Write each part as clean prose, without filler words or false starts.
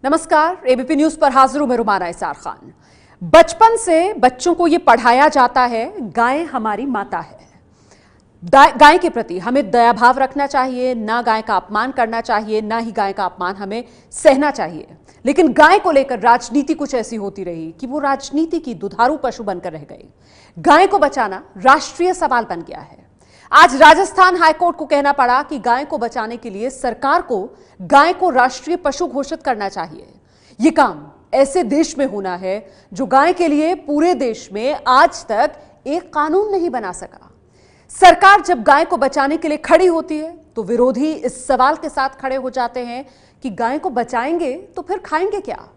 नमस्कार, ABP news पर हाजिर हूं मैं रुमाना इसार खान। बचपन से बच्चों को यह पढ़ाया जाता है, गाय हमारी माता है। गाय के प्रति हमें दया भाव रखना चाहिए, ना गाय का अपमान करना चाहिए, ना ही गाय का अपमान हमें सहना चाहिए। लेकिन गाय को लेकर राजनीति कुछ ऐसी होती रही कि वो राजनीति की दुधारू पशु बनकर रह गई। गाय को बचाना राष्ट्रीय सवाल बन गया है। आज राजस्थान हाईकोर्ट को कहना पड़ा कि गाय को बचाने के लिए सरकार को गाय को राष्ट्रीय पशु घोषित करना चाहिए। यह काम ऐसे देश में होना है जो गाय के लिए पूरे देश में आज तक एक कानून नहीं बना सका। सरकार जब गाय को बचाने के लिए खड़ी होती है तो विरोधी इस सवाल के साथ खड़े हो जाते हैं कि गाय को बचाएंगे तो फिर खाएंगे क्या।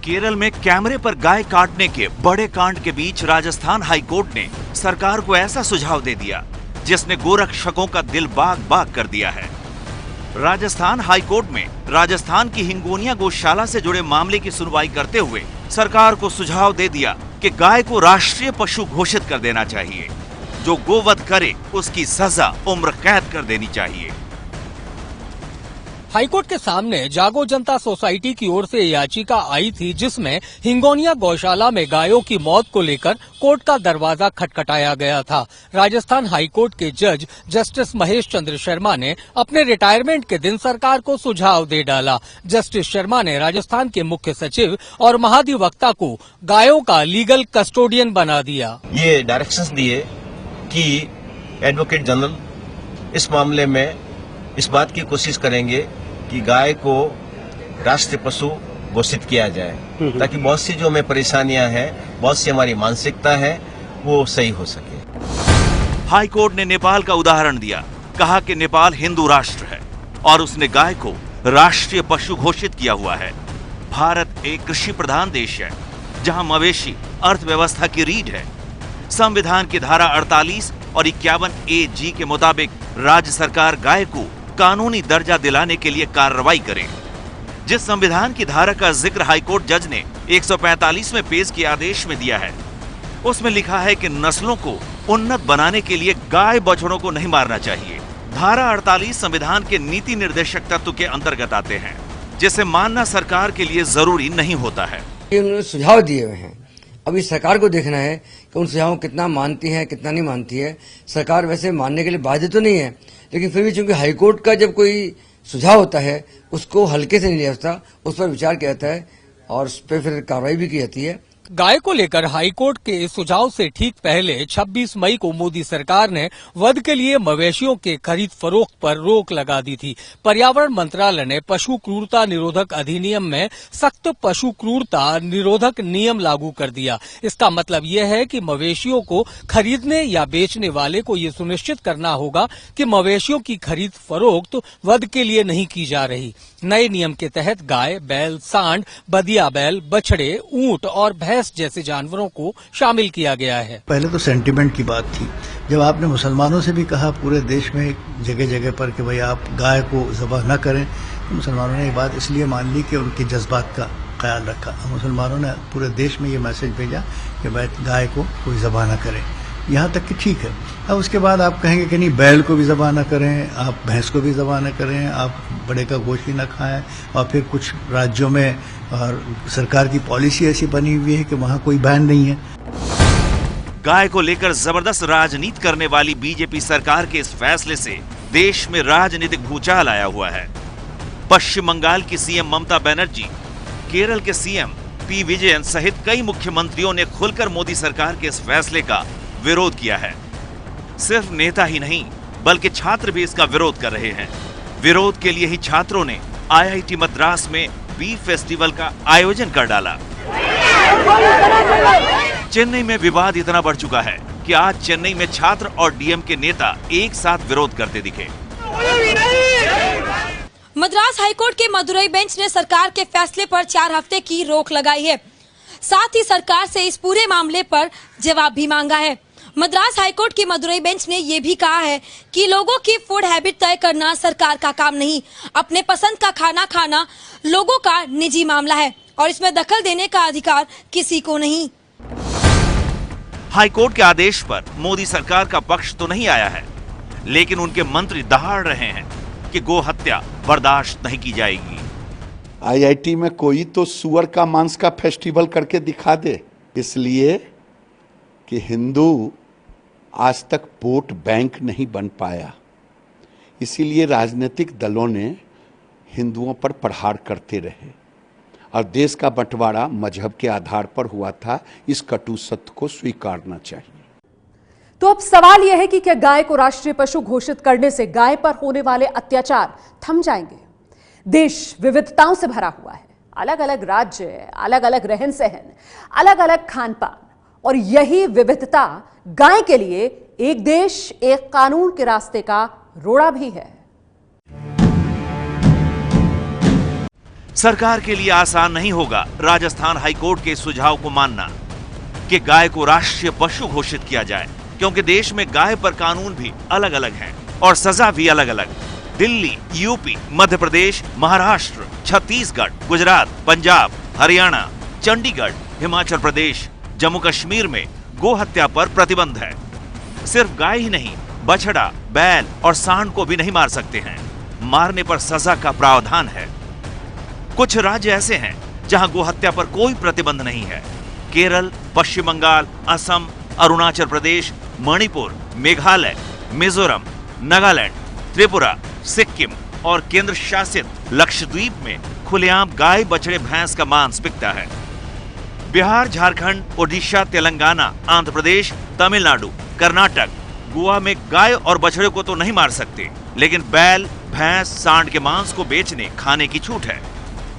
केरल में कैमरे पर गाय काटने के बड़े कांड के बीच राजस्थान हाईकोर्ट ने सरकार को ऐसा सुझाव दे दिया जिसने गोरक्षकों का दिल बाग बाग कर दिया है। राजस्थान हाईकोर्ट में राजस्थान की हिंगोनिया गौशाला से जुड़े मामले की सुनवाई करते हुए सरकार को सुझाव दे दिया कि गाय को राष्ट्रीय पशु घोषित कर देना चाहिए। जो गोवध करे उसकी सजा उम्र कैद कर देनी चाहिए। हाईकोर्ट के सामने जागो जनता सोसाइटी की ओर से याचिका आई थी जिसमें हिंगोनिया गौशाला में गायों की मौत को लेकर कोर्ट का दरवाजा खटखटाया गया था। राजस्थान हाईकोर्ट के जज जस्टिस महेश चंद्र शर्मा ने अपने रिटायरमेंट के दिन सरकार को सुझाव दे डाला। जस्टिस शर्मा ने राजस्थान के मुख्य सचिव और महाधिवक्ता को गायों का लीगल कस्टोडियन बना दिया। ये डायरेक्शंस दिए कि एडवोकेट जनरल इस मामले में इस बात की कोशिश करेंगे कि गाय को राष्ट्रीय पशु घोषित किया जाए ताकि बहुत सी जो हमें परेशानियां हैं, बहुत सी हमारी मानसिकता है, वो सही हो सके। हाईकोर्ट ने नेपाल का उदाहरण दिया, कहा कि नेपाल हिंदू राष्ट्र है और उसने गाय को राष्ट्रीय पशु घोषित किया हुआ है। भारत एक कृषि प्रधान देश है जहां मवेशी अर्थव्यवस्था की रीढ़ है। संविधान की धारा 48 और 51A(g) के मुताबिक राज्य सरकार गाय को कानूनी दर्जा दिलाने के लिए कार्रवाई करे। जिस संविधान की धारा का जिक्र हाईकोर्ट जज ने 145 में पेश किए आदेश में दिया है, उसमें लिखा है कि नस्लों को उन्नत बनाने के लिए गाय बछड़ों को नहीं मारना चाहिए। धारा 48 संविधान के नीति निर्देशक तत्व के अंतर्गत आते हैं, जिसे मानना सरकार के लिए जरूरी नहीं होता है। उन्होंने सुझाव दिए हुए हैं, अभी सरकार को देखना है कि उन सुझावों को कितना मानती है, कितना नहीं मानती है। सरकार वैसे मानने के लिए बाध्य तो नहीं है, लेकिन फिर भी चूंकि हाईकोर्ट का जब कोई सुझाव होता है उसको हल्के से नहीं लिया जाता, उस पर विचार किया जाता है और उस पर फिर कार्रवाई भी की जाती है। गाय को लेकर हाईकोर्ट के इस सुझाव से ठीक पहले 26 मई को मोदी सरकार ने वध के लिए मवेशियों के खरीद फरोख्त पर रोक लगा दी थी। पर्यावरण मंत्रालय ने पशु क्रूरता निरोधक अधिनियम में सख्त पशु क्रूरता निरोधक नियम लागू कर दिया। इसका मतलब यह है कि मवेशियों को खरीदने या बेचने वाले को ये सुनिश्चित करना होगा कि मवेशियों की खरीद फरोख्त वध के लिए नहीं की जा रही। नए नियम के तहत गाय, बैल, सांड, बदिया बैल, बछड़े, ऊंट और भैंस जैसे जानवरों को शामिल किया गया है। पहले तो सेंटिमेंट की बात थी, जब आपने मुसलमानों से भी कहा पूरे देश में जगह जगह पर कि भाई आप गाय को ज़बह न करें, तो मुसलमानों ने ये बात इसलिए मान ली कि उनके जज्बात का ख्याल रखा। मुसलमानों ने पूरे देश में ये मैसेज भेजा कि भाई गाय को कोई ज़बह न करे, यहाँ तक कि ठीक है। अब उसके बाद आप कहेंगे कि नहीं, बैल को भी ज़बह न करें, आप भैंस को भी ज़बह न करें, आप बड़े का गोश्त ही न खाएं। और फिर कुछ राज्यों में और सरकार की पॉलिसी ऐसी बनी हुई है कि वहाँ कोई बैन नहीं है। गाय को लेकर जबरदस्त राजनीति करने वाली बीजेपी सरकार के इस फैसले से देश में राजनीतिक भूचाल आया हुआ है। पश्चिम बंगाल की सीएम ममता बनर्जी, केरल के सीएम पी विजयन सहित कई मुख्यमंत्रियों ने खुलकर मोदी सरकार के इस फैसले का विरोध किया है। सिर्फ नेता ही नहीं बल्कि छात्र भी इसका विरोध कर रहे हैं। विरोध के लिए ही छात्रों ने IIT मद्रास में बीफ फेस्टिवल का आयोजन कर डाला। चेन्नई में विवाद इतना बढ़ चुका है कि आज चेन्नई में छात्र और डीएम के नेता एक साथ विरोध करते दिखे। मद्रास हाईकोर्ट के मदुरई बेंच ने सरकार के फैसले पर 4 हफ्ते की रोक लगाई है। साथ ही सरकार से इस पूरे मामले पर जवाब भी मांगा है। मद्रास हाईकोर्ट की मदुरई बेंच ने ये भी कहा है कि लोगों की फूड हैबिट तय करना सरकार का काम नहीं, अपने पसंद का खाना खाना लोगों का निजी मामला है और इसमें दखल देने का अधिकार किसी को नहीं। हाईकोर्ट के आदेश पर मोदी सरकार का पक्ष तो नहीं आया है, लेकिन उनके मंत्री दहाड़ रहे हैं कि गो हत्या बर्दाश्त नहीं की जाएगी। आईआईटी में कोई तो सुअर का मांस का फेस्टिवल करके दिखा दे, इसलिए कि हिंदू आज तक वोट बैंक नहीं बन पाया। इसीलिए राजनीतिक दलों ने हिंदुओं पर प्रहार करते रहे और देश का बंटवारा मजहब के आधार पर हुआ था। इस कटु सत्य को स्वीकारना चाहिए। तो अब सवाल यह है कि क्या गाय को राष्ट्रीय पशु घोषित करने से गाय पर होने वाले अत्याचार थम जाएंगे? देश विविधताओं से भरा हुआ है, अलग अलग राज्य, अलग अलग रहन सहन, अलग अलग खान पान, और यही विविधता गाय के लिए एक देश एक कानून के रास्ते का रोड़ा भी है। सरकार के लिए आसान नहीं होगा राजस्थान हाईकोर्ट के सुझाव को मानना कि गाय को राष्ट्रीय पशु घोषित किया जाए, क्योंकि देश में गाय पर कानून भी अलग अलग हैं और सजा भी अलग अलग। दिल्ली, यूपी, मध्य प्रदेश, महाराष्ट्र, छत्तीसगढ़, गुजरात, पंजाब, हरियाणा, चंडीगढ़, हिमाचल प्रदेश, जम्मू कश्मीर में गो हत्या पर प्रतिबंध है। सिर्फ गाय ही नहीं, बछड़ा, बैल और सांड को भी नहीं मार सकते हैं। मारने पर सजा का प्रावधान है। कुछ राज्य ऐसे हैं जहां गो हत्या पर कोई प्रतिबंध नहीं है। केरल, पश्चिम बंगाल, असम, अरुणाचल प्रदेश, मणिपुर, मेघालय, मिजोरम, नागालैंड, त्रिपुरा, सिक्किम और केंद्र शासित लक्षद्वीप में खुलेआम गाय, बछड़े, भैंस का मांस बिकता है। बिहार, झारखंड, ओडिशा, तेलंगाना, आंध्र प्रदेश, तमिलनाडु, कर्नाटक, गोवा में गाय और बछड़े को तो नहीं मार सकते, लेकिन बैल, भैंस, सांड के मांस को बेचने, खाने की छूट है।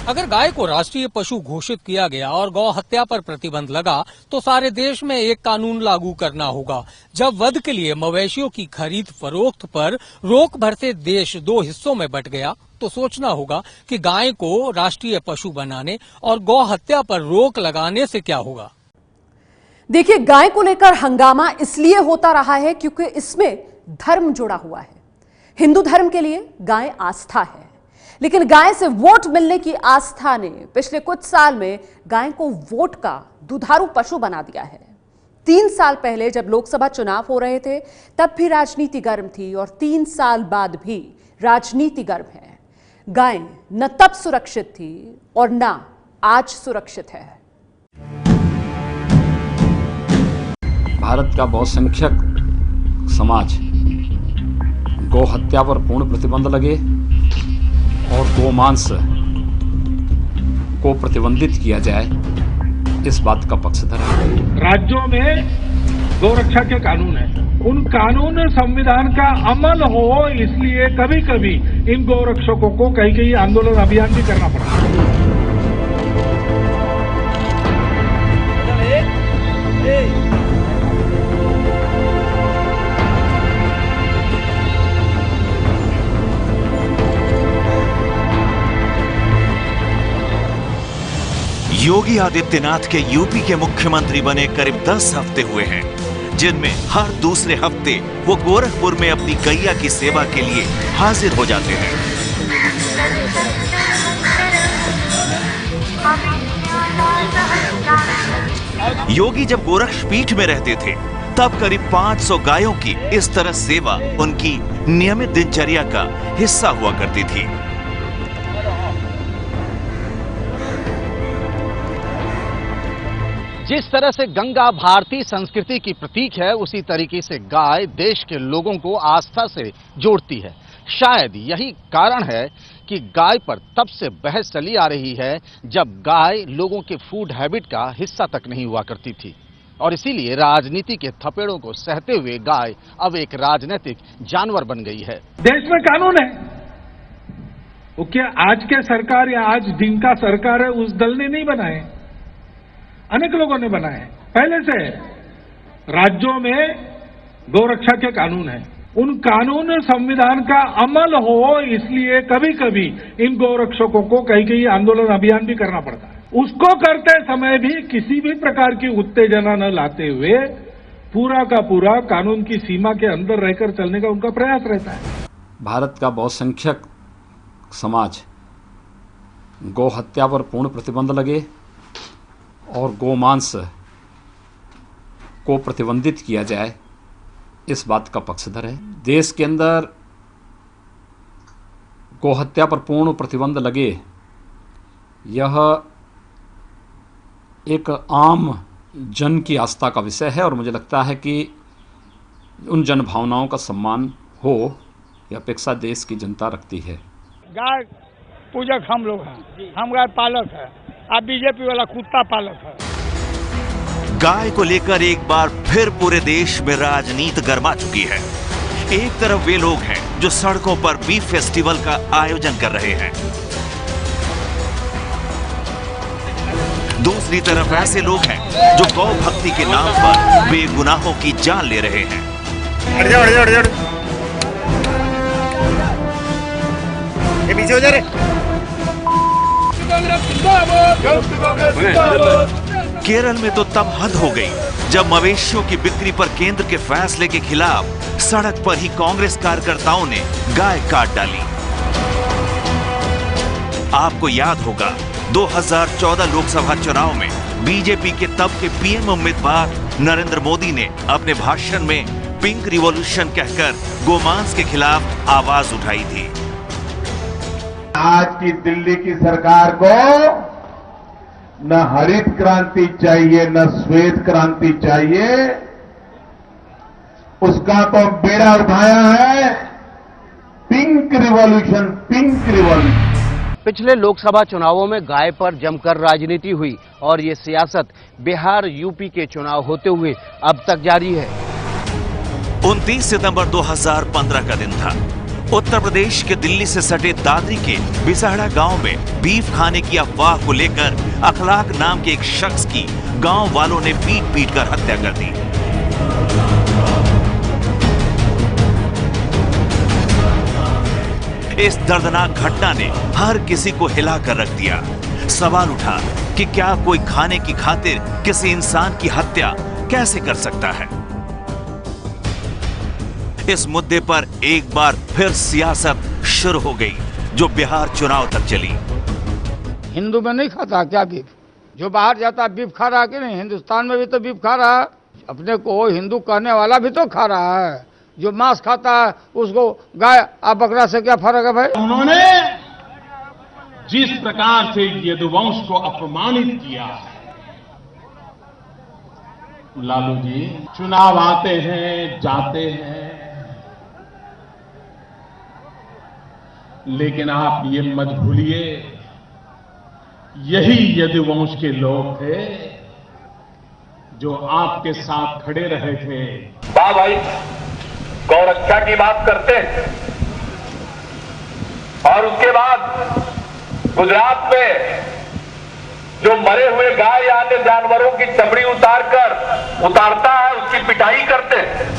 अगर गाय को राष्ट्रीय पशु घोषित किया गया और गौ हत्या पर प्रतिबंध लगा तो सारे देश में एक कानून लागू करना होगा। जब वध के लिए मवेशियों की खरीद फरोख्त पर रोक भरते देश दो हिस्सों में बंट गया तो सोचना होगा कि गाय को राष्ट्रीय पशु बनाने और गौ हत्या पर रोक लगाने से क्या होगा। देखिए, गाय को लेकर हंगामा इसलिए होता रहा है क्योंकि इसमें धर्म जुड़ा हुआ है। हिंदू धर्म के लिए गाय आस्था है, लेकिन गाय से वोट मिलने की आस्था ने पिछले कुछ साल में गाय को वोट का दुधारू पशु बना दिया है। 3 साल पहले जब लोकसभा चुनाव हो रहे थे तब भी राजनीति गर्म थी और 3 साल बाद भी राजनीति गर्म है। गाय न तब सुरक्षित थी और न आज सुरक्षित है। भारत का बहुसंख्यक समाज गौ हत्या पर पूर्ण प्रतिबंध लगे और गोमांस को प्रतिबंधित किया जाए, इस बात का पक्षधर है। राज्यों में गौरक्षा के कानून है, उन कानून संविधान का अमल हो, इसलिए कभी कभी इन गौरक्षकों को कहीं कहीं आंदोलन अभियान भी करना पड़ता है। योगी आदित्यनाथ के यूपी के मुख्यमंत्री बने करीब 10 हफ्ते हुए हैं, जिनमें हर दूसरे हफ्ते वो गोरखपुर में अपनी गैया की सेवा के लिए हाजिर हो जाते हैं। योगी जब गोरक्षपीठ में रहते थे तब करीब 500 गायों की इस तरह सेवा उनकी नियमित दिनचर्या का हिस्सा हुआ करती थी। जिस तरह से गंगा भारतीय संस्कृति की प्रतीक है, उसी तरीके से गाय देश के लोगों को आस्था से जोड़ती है। शायद यही कारण है कि गाय पर तब से बहस चली आ रही है जब गाय लोगों के फूड हैबिट का हिस्सा तक नहीं हुआ करती थी, और इसीलिए राजनीति के थपेड़ों को सहते हुए गाय अब एक राजनीतिक जानवर बन गई है। देश में कानून है, वो क्या आज के सरकार या आज जिनका सरकार है उस दल ने नहीं बनाए, अनेक लोगों ने बनाए। पहले से राज्यों में गौरक्षा के कानून है, उन कानून संविधान का अमल हो, इसलिए कभी कभी इन गौरक्षकों को कहीं कहीं आंदोलन अभियान भी करना पड़ता है। उसको करते समय भी किसी भी प्रकार की उत्तेजना न लाते हुए पूरा का पूरा कानून की सीमा के अंदर रहकर चलने का उनका प्रयास रहता है। भारत का बहुसंख्यक समाज गौ हत्या पर पूर्ण प्रतिबंध लगे और गोमांस को प्रतिबंधित किया जाए, इस बात का पक्षधर है। देश के अंदर गोहत्या पर पूर्ण प्रतिबंध लगे, यह एक आम जन की आस्था का विषय है और मुझे लगता है कि उन जन भावनाओं का सम्मान हो, यह अपेक्षा देश की जनता रखती है। गाय पूजक हम लोग हैं, हम गाय पालक है, अब बीजेपी वाला कुत्ता पालक है। गाय को लेकर एक बार फिर पूरे देश में राजनीति गर्मा चुकी है। एक तरफ वे लोग हैं जो सड़कों पर बीफ फेस्टिवल का आयोजन कर रहे हैं, दूसरी तरफ ऐसे लोग हैं जो गौ भक्ति के नाम पर बेगुनाहों की जान ले रहे हैं। ये पीछे हो जा रहे। केरल में तो तब हद हो गई जब मवेशियों की बिक्री पर केंद्र के फैसले के खिलाफ सड़क पर ही कांग्रेस कार्यकर्ताओं ने गाय काट डाली। आपको याद होगा 2014 लोकसभा चुनाव में बीजेपी के तब के पीएम उम्मीदवार नरेंद्र मोदी ने अपने भाषण में पिंक रिवॉल्यूशन कहकर गोमांस के खिलाफ आवाज उठाई थी। आज की दिल्ली की सरकार को न हरित क्रांति चाहिए न श्वेत क्रांति चाहिए, उसका तो बेड़ा उठाया है पिंक रिवॉल्यूशन, पिंक रिवॉल्यूशन। पिछले लोकसभा चुनावों में गाय पर जमकर राजनीति हुई और ये सियासत बिहार यूपी के चुनाव होते हुए अब तक जारी है। 29 सितंबर 2015 का दिन था। उत्तर प्रदेश के दिल्ली से सटे दादरी के बिसहड़ा गांव में बीफ खाने की अफवाह को लेकर अखलाक नाम के एक शख्स की गांव वालों ने पीट पीट कर हत्या कर दी। इस दर्दनाक घटना ने हर किसी को हिला कर रख दिया। सवाल उठा कि क्या कोई खाने की खातिर किसी इंसान की हत्या कैसे कर सकता है। इस मुद्दे पर एक बार फिर सियासत शुरू हो गई जो बिहार चुनाव तक चली। हिंदू में नहीं खाता क्या बीफ? जो बाहर जाता बीफ खा रहा कि नहीं? हिंदुस्तान में भी तो बीफ खा रहा है। अपने को हिंदू कहने वाला भी तो खा रहा है। जो मांस खाता है उसको गाय और बकरा से क्या फर्क है भाई? उन्होंने जिस प्रकार से यदुवंश को अपमानित किया है, लालू जी, चुनाव आते हैं जाते हैं, लेकिन आप ये मत भूलिए यही यदुवंश के लोग थे जो आपके साथ खड़े रहे थे। वाह भाई, गौरक्षा की बात करते हैं और उसके बाद गुजरात में जो मरे हुए गाय या अन्य जानवरों की चमड़ी उतारता है उसकी पिटाई करते हैं।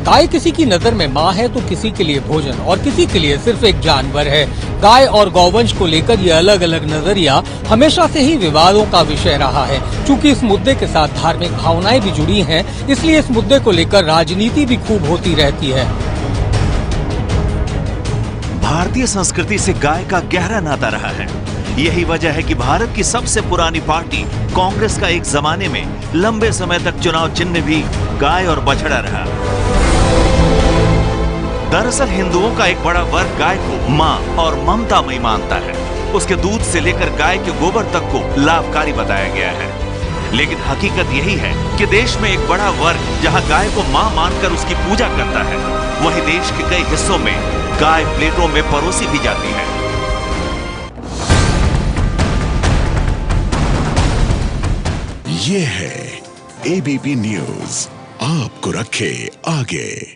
गाय किसी की नजर में माँ है तो किसी के लिए भोजन और किसी के लिए सिर्फ एक जानवर है। गाय और गौवंश को लेकर ये अलग अलग नजरिया हमेशा से ही विवादों का विषय रहा है। चूंकि इस मुद्दे के साथ धार्मिक भावनाएं भी जुड़ी हैं, इसलिए इस मुद्दे को लेकर राजनीति भी खूब होती रहती है। भारतीय संस्कृति से गाय का गहरा नाता रहा है। यही वजह है कि भारत की सबसे पुरानी पार्टी कांग्रेस का एक जमाने में लंबे समय तक चुनाव चिन्ह भी गाय और बछड़ा रहा। दरअसल हिंदुओं का एक बड़ा वर्ग गाय को मां और ममतामयी मानता है। उसके दूध से लेकर गाय के गोबर तक को लाभकारी बताया गया है। लेकिन हकीकत यही है कि देश में एक बड़ा वर्ग जहां गाय को मां मानकर उसकी पूजा करता है, वही देश के कई हिस्सों में गाय प्लेटों में परोसी भी जाती है। ये है एबीपी न्यूज, आपको रखे आगे।